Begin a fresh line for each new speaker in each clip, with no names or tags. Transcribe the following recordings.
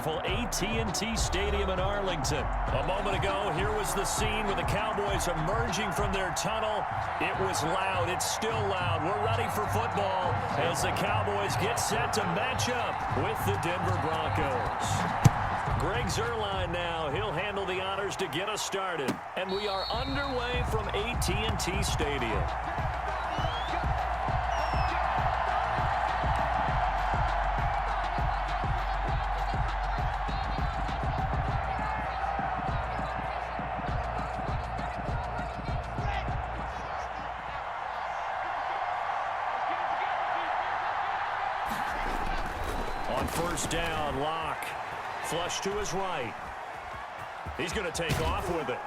beautiful AT&T Stadium in Arlington. A moment ago, here was the scene with the Cowboys emerging from their tunnel. It was loud. It's still loud. We're ready for football as the Cowboys get set to match up with the Denver Broncos. Greg Zuerlein now. He'll handle the honors to get us started. And we are underway from AT&T Stadium. On first down, Locke. Flush to his right. He's going to take off with it.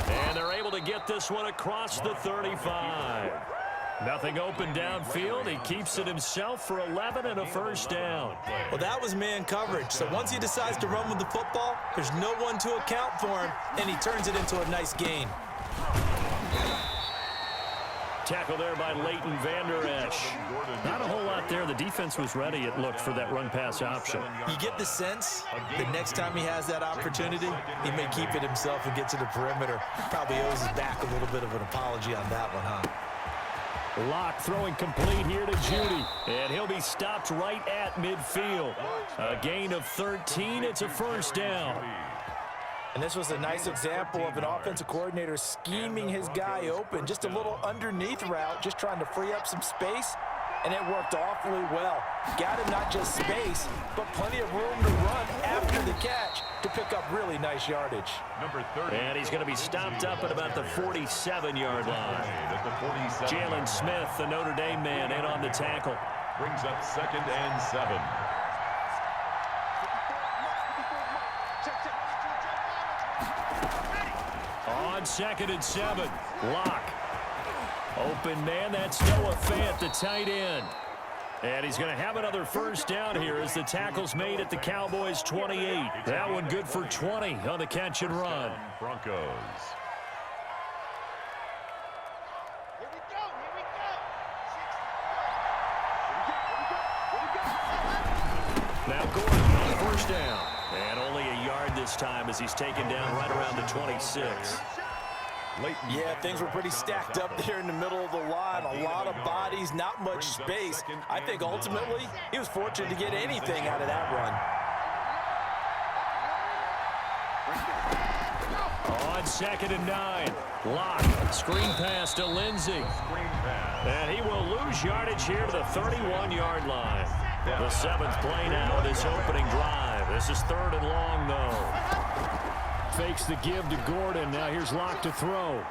And they're able to get this one across the 35. Nothing open downfield. He keeps it himself for 11 and a first down.
Well, that was man coverage. So once he decides to run with the football, there's no one to account for him, and he turns it into a nice gain.
Tackle there by Leighton Vander Esch. Not a whole lot there. The defense was ready, it looked, for that run-pass option.
You get the sense that next time he has that opportunity, he may keep it himself and get to the perimeter. Probably owes his back a little bit of an apology on that one, huh?
Locke throwing complete here to Judy. And he'll be stopped right at midfield. A gain of 13. It's a first down.
And this was a nice example of an offensive coordinator scheming his guy open. Just a little underneath route, just trying to free up some space, and it worked awfully well. Got him not just space, but plenty of room to run after the catch to pick up really nice yardage.
Number 30.
And he's going to be stopped up at about the 47-yard line. Jalen Smith, the Notre Dame man, in on the tackle.
Brings up 2nd and 7.
On 2nd and 7, Locke. Open man, that's Noah Fant, the tight end. And he's going to have another first down here as the tackle's made at the Cowboys' 28. That one good for 20 on the catch and run.
Broncos.
Now Gordon on first down. And only a yard this time as he's taken down right around the 26.
Yeah, things were pretty stacked up there in the middle of the line. A lot of bodies, not much space. I think ultimately he was fortunate to get anything out of that run.
On 2nd and 9, Locke. Screen pass to Lindsey. And he will lose yardage here to the 31-yard line. The 7th play now of this opening drive. This is 3rd and long, though. Fakes the give to Gordon. Now here's Locke to throw.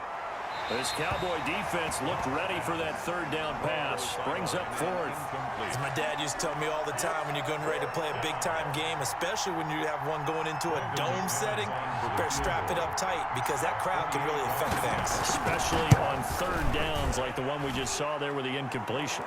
This Cowboy defense looked ready for that 3rd down pass. Brings up 4th.
As my dad used to tell me all the time, when you're getting ready to play a big-time game, especially when you have one going into a dome setting, better strap it up tight because that crowd can really affect things.
Especially on 3rd downs like the one we just saw there with the incompletion.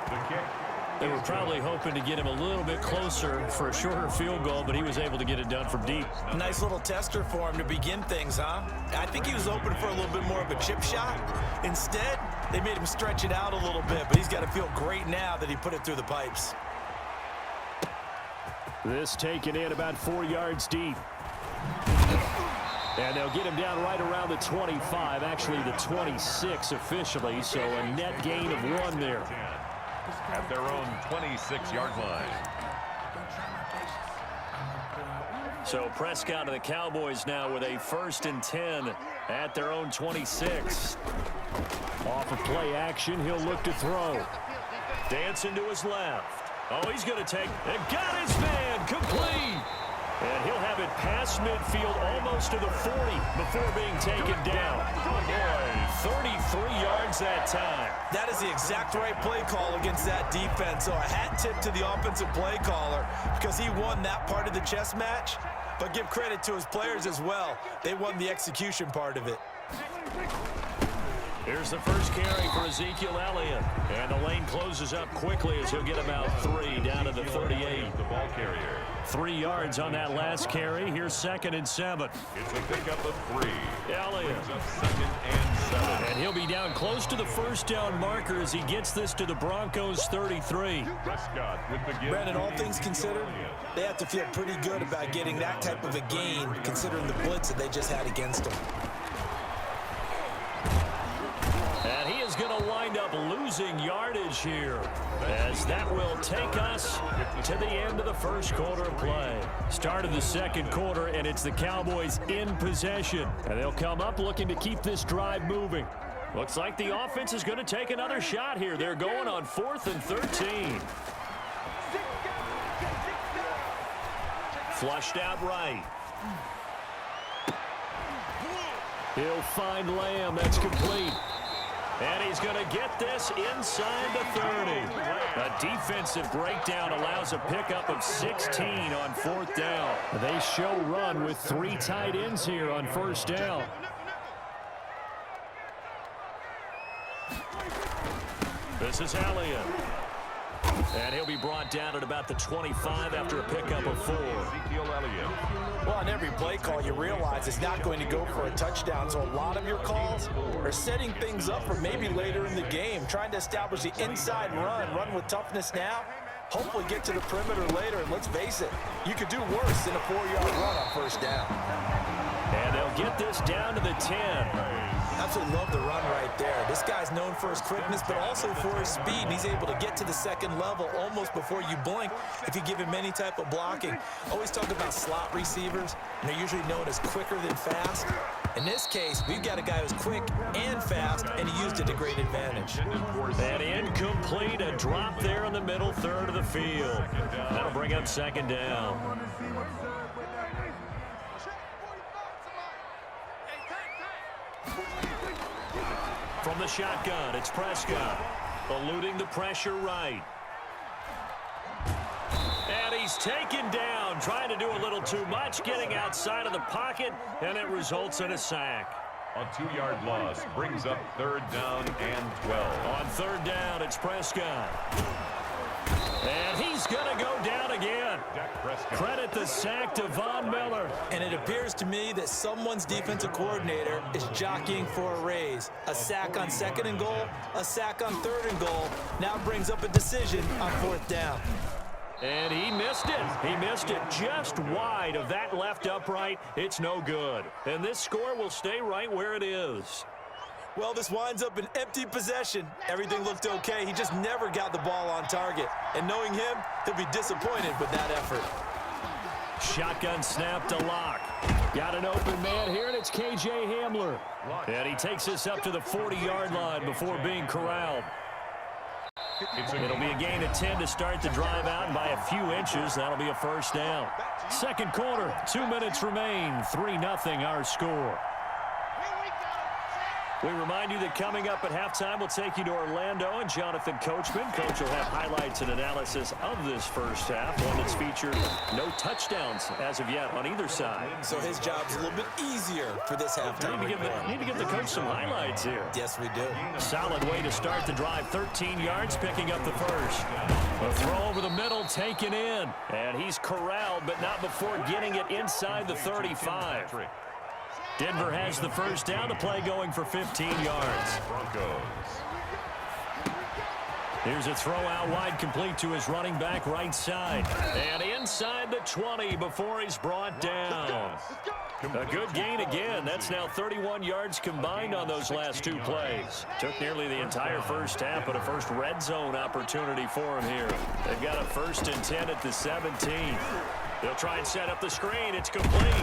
They were probably hoping to get him a little bit closer for a shorter field goal, but he was able to get it done from deep.
Nice little tester for him to begin things, huh? I think he was open for a little bit more of a chip shot. Instead, they made him stretch it out a little bit, but he's got to feel great now that he put it through the pipes.
This taken in about 4 yards deep. And they'll get him down right around the 25, actually the 26 officially, so a net gain of 1 there.
At their own 26-yard line.
So Prescott and the Cowboys now with a 1st and 10 at their own 26. Off of play action, he'll look to throw. Dancing to his left. Oh, he's going to take and got his man complete. And he'll have it past midfield almost to the 40 before being taken down. 33 yards that time.
That is the exact right play call against that defense. So a hat tip to the offensive play caller because he won that part of the chess match. But give credit to his players as well. They won the execution part of it.
Here's the first carry for Ezekiel Elliott. And the lane closes up quickly as he'll get about 3 down to the 38.
The ball carrier.
3 yards on that last carry. Here's 2nd and 7.
It's a pickup of 3.
Elliott.
Brings up 2nd and 7.
And he'll be down close to the first down marker as he gets this to the Broncos 33.
Prescott with the give.
Brandon, all things considered, they have to feel pretty good about getting that type of a gain considering the blitz that they just had against them.
And he is going to wind up losing yardage here, as that will take us to the end of the first quarter of play. Start of the second quarter, and it's the Cowboys in possession. And they'll come up looking to keep this drive moving. Looks like the offense is going to take another shot here. They're going on 4th and 13. Flushed out right. He'll find Lamb. That's complete. And he's going to get this inside the 30. A defensive breakdown allows a pickup of 16 on 4th down. They show run with 3 tight ends here on 1st down. This is Elliott. And he'll be brought down at about the 25 after a pickup of 4.
Ezekiel Elliott.
Well, on every play call, you realize it's not going to go for a touchdown, so a lot of your calls are setting things up for maybe later in the game, trying to establish the inside run with toughness now, hopefully get to the perimeter later, and let's face it, you could do worse than a 4-yard run on 1st down.
And they'll get this down to the 10.
Absolutely love the run right there. This guy's known for his quickness, but also for his speed. And he's able to get to the 2nd level almost before you blink if you give him any type of blocking. Always talk about slot receivers, and they're usually known as quicker than fast. In this case, we've got a guy who's quick and fast, and he used it to great advantage.
And incomplete, a drop there in the middle third of the field. That'll bring up 2nd down. From the shotgun, it's Prescott, eluding the pressure right. And he's taken down, trying to do a little too much, getting outside of the pocket, and it results in a sack.
A 2-yard loss brings up 3rd down and 12.
On 3rd down, it's Prescott. And he's going to go down again. Credit the sack to Von Miller.
And it appears to me that someone's defensive coordinator is jockeying for a raise. A sack on 2nd and goal, a sack on 3rd and goal. Now brings up a decision on 4th down.
And he missed it. He missed it just wide of that left upright. It's no good. And this score will stay right where it is.
Well, this winds up an empty possession. Everything looked okay. He just never got the ball on target. And knowing him, he'll be disappointed with that effort.
Shotgun snap to Locke. Got an open man here, and it's K.J. Hamler. And he takes this up to the 40-yard line before being corralled. It'll be a gain of 10 to start the drive out, and by a few inches, that'll be a 1st down. Second quarter, 2 minutes remain, 3-0 our score. We remind you that coming up at halftime, we'll take you to Orlando and Jonathan Coachman. Coach will have highlights and analysis of this first half, one that's featured no touchdowns as of yet on either side.
So his job's a little bit easier for this halftime.
Need to give the coach some highlights here.
Yes, we do.
Solid way to start the drive. 13 yards, picking up the first. A throw over the middle, taken in. And he's corralled, but not before getting it inside the 35. Denver has the first down, to play going for 15 yards.
Broncos.
Here's a throw out wide, complete to his running back right side. And inside the 20 before he's brought down. A good gain again. That's now 31 yards combined on those last 2 plays. Took nearly the entire first half, but a first red zone opportunity for him here. They've got a 1st and 10 at the 17. They'll try and set up the screen. It's complete.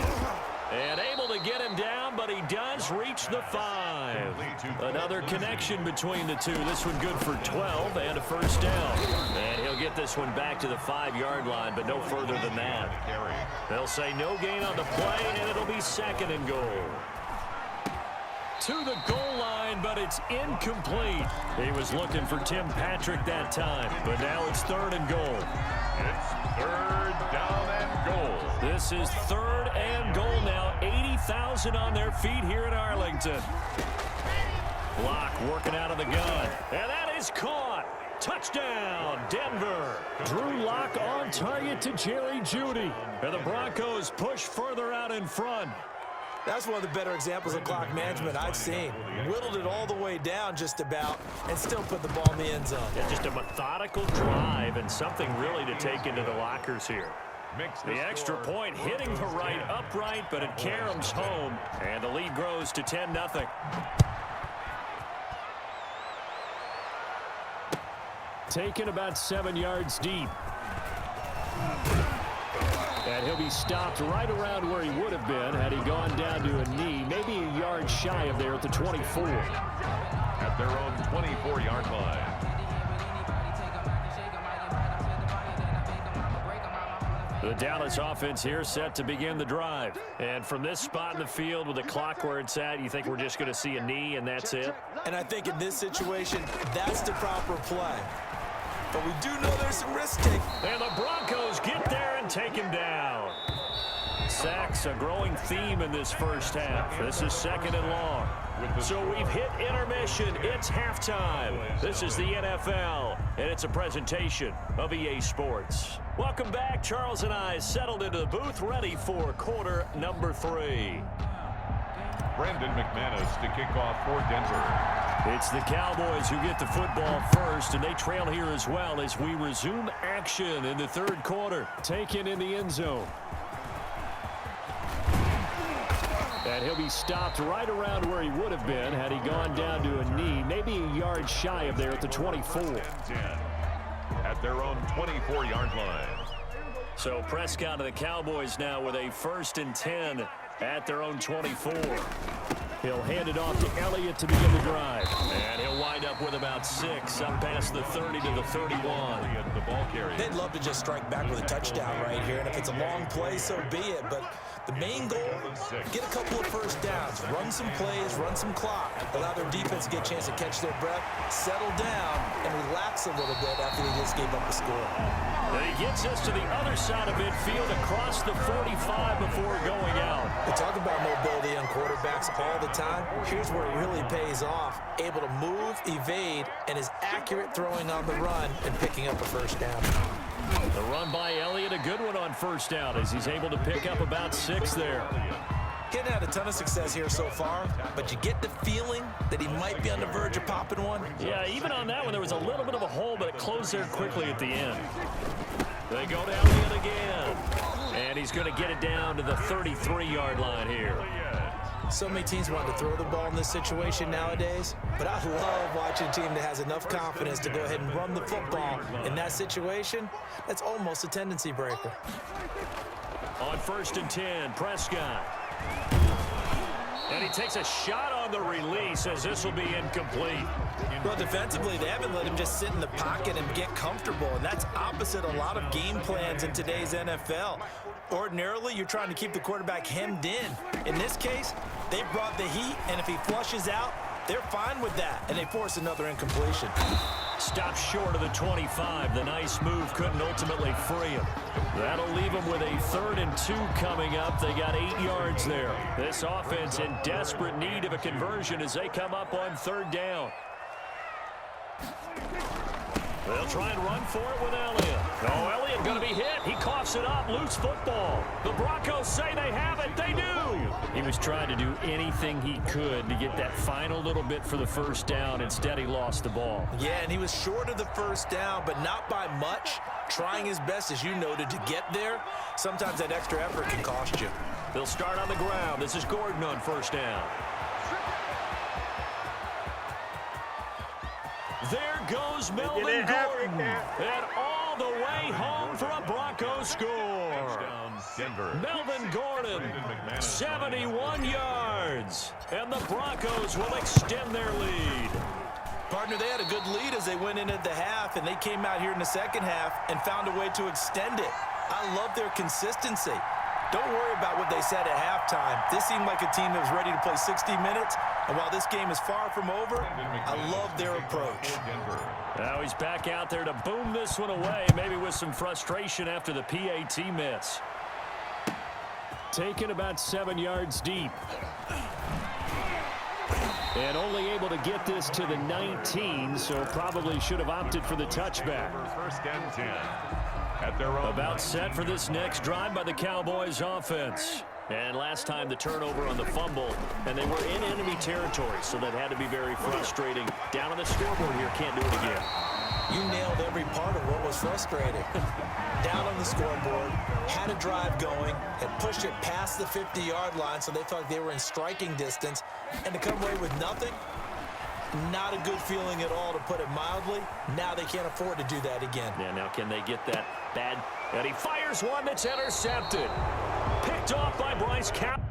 And able to get him down, but he does reach the 5. Another connection between the two. This one good for 12 and a 1st down. And he'll get this one back to the 5-yard line, but no further than that. They'll say no gain on the play, and it'll be 2nd and goal. To the goal line, but it's incomplete. He was looking for Tim Patrick that time, but now it's 3rd and goal.
It's 3rd down and goal.
This is 3rd and goal now. 80,000 on their feet here in Arlington. Locke working out of the gun. And that is caught. Touchdown, Denver. Drew Lock on target to Jerry Jeudy. And the Broncos push further out in front.
That's one of the better examples of clock management I've seen. Whittled it all the way down just about and still put the ball in the end zone.
Yeah, just a methodical drive and something really to take into the lockers here. The extra point hitting the right upright, but it caroms home, and the lead grows to 10-0. Taken about 7 yards deep. And he'll be stopped right around where he would have been had he gone down to a knee, maybe a yard shy of there at the 24.
At their own 24-yard line.
The Dallas offense here set to begin the drive. And from this spot in the field with the clock where it's at, you think we're just going to see a knee and that's it?
And I think in this situation, that's the proper play. But we do know there's some risk taking.
And the Broncos get there and take him down. Sacks, a growing theme in this first half. This is 2nd and long. So we've hit intermission. It's halftime. This is the NFL, and it's a presentation of EA Sports. Welcome back. Charles and I settled into the booth, ready for quarter number 3.
Brandon McManus to kick off for Denver.
It's the Cowboys who get the football first, and they trail here as well as we resume action in the third quarter. Taken in the end zone. And he'll be stopped right around where he would have been had he gone down to a knee, maybe a yard shy of there at the 24.
10 at their own 24-yard line.
So Prescott of the Cowboys now with a 1st and 10 at their own 24. He'll hand it off to Elliott to begin the drive. And he'll wind up with about 6 up past the 30 to the 31.
The ball carrier.
They'd love to just strike back with a touchdown right here. And if it's a long play, so be it. But the main goal, get a couple of first downs, run some plays, run some clock, allow their defense to get a chance to catch their breath, settle down, and relax a little bit after they just gave up the score.
And he gets us to the other side of midfield across the 45 before going out.
We talk about mobility on quarterbacks all the time. Here's where it really pays off. Able to move, evade, and is accurate throwing on the run and picking up a first down.
The run by Elliott, a good one on first down as he's able to pick up about 6 there.
Hadn't had a ton of success here so far, but you get the feeling that he might be on the verge of popping one.
Yeah, even on that one, there was a little bit of a hole, but it closed there quickly at the end. They go to Elliott again, and he's going to get it down to the 33-yard line here.
So many teams want to throw the ball in this situation nowadays, but I love watching a team that has enough confidence to go ahead and run the football. In that situation, that's almost a tendency breaker.
On 1st and 10, Prescott. And he takes a shot on the release as this will be incomplete.
Well, defensively, they haven't let him just sit in the pocket and get comfortable, and that's opposite a lot of game plans in today's NFL. Ordinarily, you're trying to keep the quarterback hemmed in. In this case, they brought the heat, and if he flushes out, they're fine with that, and they force another incompletion.
Stopped short of the 25. The nice move couldn't ultimately free him. That'll leave him with a 3rd and 2 coming up. They got 8 yards there. This offense in desperate need of a conversion as they come up on 3rd down. They'll try and run for it with Elliott. Oh, Elliott going to be hit. He coughs it up. Loose football. The Broncos say they have it. They do. He was trying to do anything he could to get that final little bit for the first down. Instead, he lost the ball.
Yeah, and he was short of the first down, but not by much. Trying his best, as you noted, to get there. Sometimes that extra effort can cost you.
They'll start on the ground. This is Gordon on first down. There goes Melvin Gordon. And all the way home for a Broncos score. Melvin Gordon, 71 yards. And the Broncos will extend their lead.
Partner, they had a good lead as they went into the half, and they came out here in the second half and found a way to extend it. I love their consistency. Don't worry about what they said at halftime. This seemed like a team that was ready to play 60 minutes, and while this game is far from over, I love their approach.
Now he's back out there to boom this one away, maybe with some frustration after the PAT miss. Taken about 7 yards deep. And only able to get this to the 19, so probably should have opted for the touchback.
First and 10 at their own.
About set for this next drive by the Cowboys offense. And last time the turnover on the fumble, and they were in enemy territory, so that had to be very frustrating. Down on the scoreboard here, can't do it again.
You nailed every part of what was frustrating. Down on the scoreboard, had a drive going, had pushed it past the 50-yard line, so they felt like they were in striking distance, and to come away with nothing, not a good feeling at all, to put it mildly. Now they can't afford to do that again.
Yeah, now can they get that bad? And he fires one that's intercepted. Picked off by Bryce Cap.